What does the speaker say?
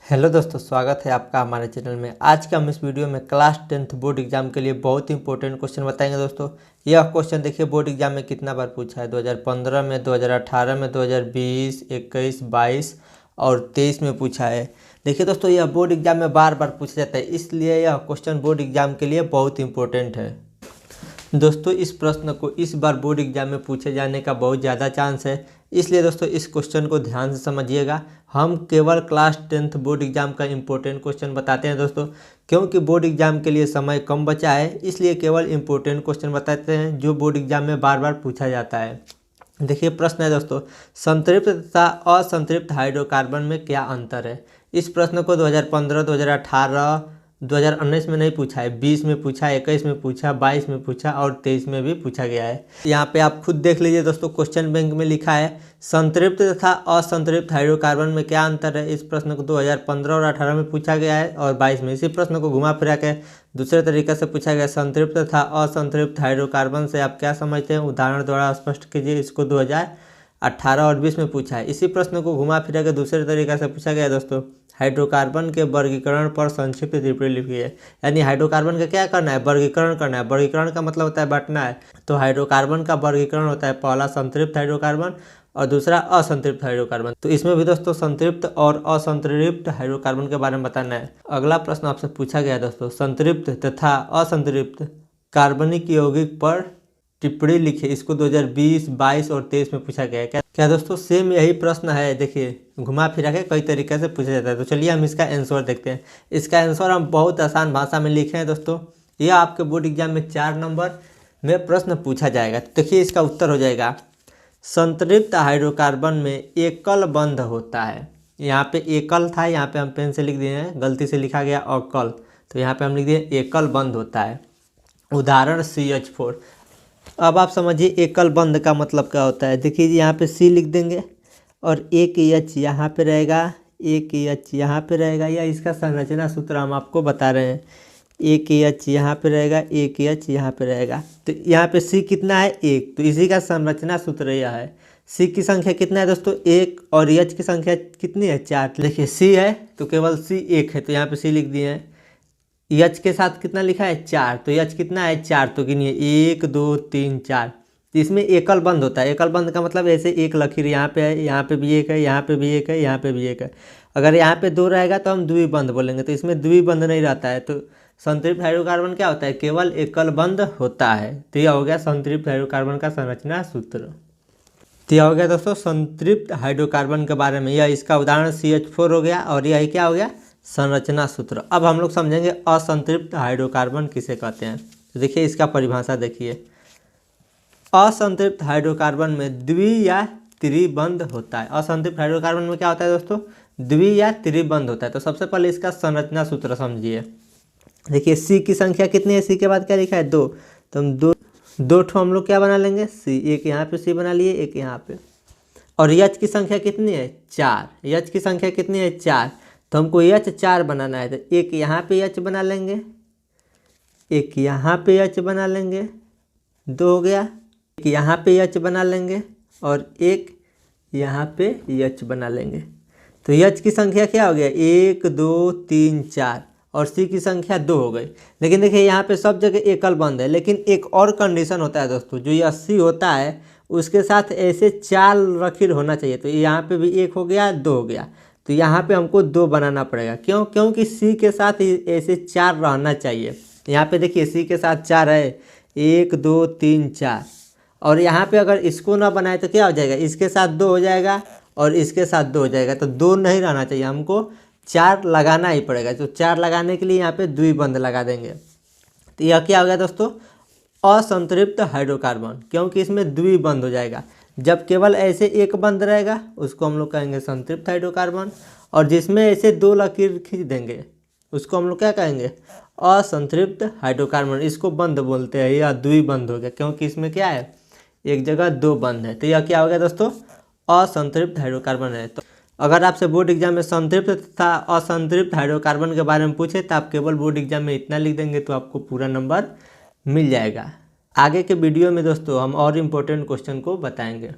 Hello दोस्तों, स्वागत है आपका हमारे चैनल में। आज का हम इस वीडियो में क्लास 10th बोर्ड एग्जाम के लिए बहुत ही इंपॉर्टेंट क्वेश्चन बताएंगे। दोस्तों यह क्वेश्चन देखिए बोर्ड एग्जाम में कितना बार पूछा है। 2015 में, 2018 में, 2020, 21, 22 और 23 में पूछा है। देखिए दोस्तों, यह बोर्ड एग्जाम में बार बार पूछा जाता है, इसलिए यह क्वेश्चन बोर्ड एग्जाम के लिए बहुत इंपॉर्टेंट है। दोस्तों इस प्रश्न को इस बार बोर्ड एग्जाम में पूछे जाने का बहुत ज़्यादा चांस है, इसलिए दोस्तों इस क्वेश्चन को ध्यान से समझिएगा। हम केवल क्लास 10th बोर्ड एग्जाम का इंपॉर्टेंट क्वेश्चन बताते हैं दोस्तों, क्योंकि बोर्ड एग्जाम के लिए समय कम बचा है, इसलिए केवल इंपॉर्टेंट क्वेश्चन बताते हैं जो बोर्ड एग्जाम में बार बार पूछा जाता है। देखिए प्रश्न है दोस्तों, संतृप्त तथा असंतृप्त हाइड्रोकार्बन में क्या अंतर है। इस प्रश्न को 2015, 2018, 2019 में नहीं पूछा है, 20 में पूछा, 21 में पूछा, 22 में पूछा और 23 में भी पूछा गया है। यहाँ पे आप खुद देख लीजिए दोस्तों, क्वेश्चन बैंक में लिखा है संतृप्त तथा असंतृप्त हाइड्रोकार्बन में क्या अंतर है। इस प्रश्न को 2015 और 18 में पूछा गया है और 22 में। इसी प्रश्न को घुमा फिरा के दूसरे तरीके से पूछा गया, संतृप्त तथा असंतृप्त हाइड्रोकार्बन से आप क्या समझते हैं, उदाहरण द्वारा स्पष्ट कीजिए। इसको 2018 और 20 में पूछा है। इसी प्रश्न को घुमा फिरा के दूसरे तरीके से पूछा गया दोस्तों, हाइड्रोकार्बन के वर्गीकरण पर संक्षिप्त टिप्पणी लिखिए। यानी हाइड्रोकार्बन का क्या करना है, वर्गीकरण करना है। वर्गीकरण का मतलब होता है बांटना है। तो हाइड्रोकार्बन का वर्गीकरण होता है, पहला संतृप्त हाइड्रोकार्बन और दूसरा असंतृप्त हाइड्रोकार्बन। तो इसमें भी दोस्तों संतृप्त और असंतृप्त हाइड्रोकार्बन के बारे में बताना है। अगला प्रश्न आपसे पूछा गया दोस्तों, संतृप्त तथा असंतृप्त कार्बनिक यौगिक पर टिप्पणी लिखिए। इसको 2020, 22 और 23 में पूछा गया है। क्या दोस्तों सेम यही प्रश्न है। देखिए घुमा फिरा के कई तरीके से पूछा जाता है। तो चलिए हम इसका आंसर देखते हैं। इसका आंसर हम बहुत आसान भाषा में लिखे हैं दोस्तों। यह आपके बोर्ड एग्जाम में 4 नंबर में प्रश्न पूछा जाएगा। तो देखिए इसका उत्तर हो जाएगा, संतृप्त हाइड्रोकार्बन में एकल बंध होता है। यहाँ पे एकल था, यहाँ पे हम पेन से लिख दिए हैं, गलती से लिखा गया अकल, तो यहाँ पे हम लिख दिए एकल बंध होता है। उदाहरण CH4। अब आप समझिए एकल बंध का मतलब क्या होता है। देखिए यहाँ पे C लिख देंगे और एक H यहाँ पे रहेगा, एक H यहाँ पे रहेगा। या इसका संरचना सूत्र हम आपको बता रहे हैं, एक H यहाँ पे रहेगा, एक H यहाँ पे रहेगा। तो यहाँ पे C कितना है, 1। तो इसी का संरचना सूत्र यह है। C की संख्या कितना है दोस्तों, 1 और H की संख्या कितनी है, 4। देखिए C है तो केवल C 1 है, तो यहाँ पे C लिख दिए हैं। H के साथ कितना लिखा है, 4। तो H कितना है, 4। तो गिनिए 1 2 3 4। तो इसमें एकल बंध होता है। एकल बंध का मतलब ऐसे एक लकीर यहाँ पे है, यहाँ पे भी एक है, यहाँ पे भी एक है, यहाँ पे भी एक है। अगर यहाँ पे 2 रहेगा तो हम द्विबंध बोलेंगे। तो इसमें द्विबंध नहीं रहता है। तो संतृप्त हाइड्रोकार्बन क्या होता है, केवल एकल बंध होता है। तो यह हो गया संतृप्त हाइड्रोकार्बन का संरचना सूत्र। तो यह हो गया दोस्तों संतृप्त हाइड्रोकार्बन के बारे में। यह इसका उदाहरण CH4 हो गया और यह क्या हो गया, संरचना सूत्र। अब हम लोग समझेंगे असंतृप्त हाइड्रोकार्बन किसे कहते हैं। तो देखिए इसका परिभाषा देखिए, असंतृप्त हाइड्रोकार्बन में द्वि या त्रिबंध होता है। असंतृप्त हाइड्रोकार्बन में क्या होता है दोस्तों, द्वि या त्रिबंध होता है। तो सबसे पहले इसका संरचना सूत्र समझिए। देखिए C की संख्या कितनी है, C के बाद क्या लिखा है, 2। तो हम दो ठो हम लोग क्या बना लेंगे, C। एक यहाँ पे C बना लिए, एक यहाँ पे। और H की संख्या कितनी है, 4। H की संख्या कितनी है, 4। तो हमको H 4 बनाना है। तो एक यहाँ पे H बना लेंगे, एक यहाँ पे H बना लेंगे, 2 हो गया। एक यहाँ पे H बना लेंगे और एक यहाँ पे H बना लेंगे। तो H की संख्या क्या हो गया, 1 2 3 4 और C की संख्या 2 हो गई। लेकिन देखिए यहाँ पे सब जगह एकल बंध है, लेकिन एक और कंडीशन होता है दोस्तों, जो यह C होता है उसके साथ ऐसे 4 लकीर होना चाहिए। तो यहाँ पे भी 1 हो गया, 2 हो गया। तो यहाँ पे हमको 2 बनाना पड़ेगा। क्यों, क्योंकि C के साथ ऐसे 4 रहना चाहिए। यहाँ पे देखिए C के साथ 4 है, 1 2 3 4। और यहाँ पे अगर इसको ना बनाए तो क्या हो जाएगा, इसके साथ 2 हो जाएगा और इसके साथ 2 हो जाएगा। तो 2 नहीं रहना चाहिए, हमको 4 लगाना ही पड़ेगा। तो 4 लगाने के लिए यहाँ पे द्विबंध लगा देंगे। तो यह क्या हो गया दोस्तों, असंतृप्त हाइड्रोकार्बन, क्योंकि इसमें द्विबंध हो जाएगा। जब केवल ऐसे एक बंध रहेगा उसको हम लोग कहेंगे संतृप्त हाइड्रोकार्बन, और जिसमें ऐसे 2 लकीर खींच देंगे उसको हम लोग क्या कहेंगे, असंतृप्त हाइड्रोकार्बन। इसको बंध बोलते हैं, या द्विबंध हो गया, क्योंकि इसमें क्या है, एक जगह 2 बंध है। तो यह क्या हो गया दोस्तों, असंतृप्त हाइड्रोकार्बन है। तो अगर आपसे बोर्ड एग्जाम में संतृप्त तथा असंतृप्त हाइड्रोकार्बन के बारे में पूछे तो आप केवल बोर्ड एग्जाम में इतना लिख देंगे तो आपको पूरा नंबर मिल जाएगा। आगे के वीडियो में दोस्तों हम और इम्पोर्टेंट क्वेश्चन को बताएंगे।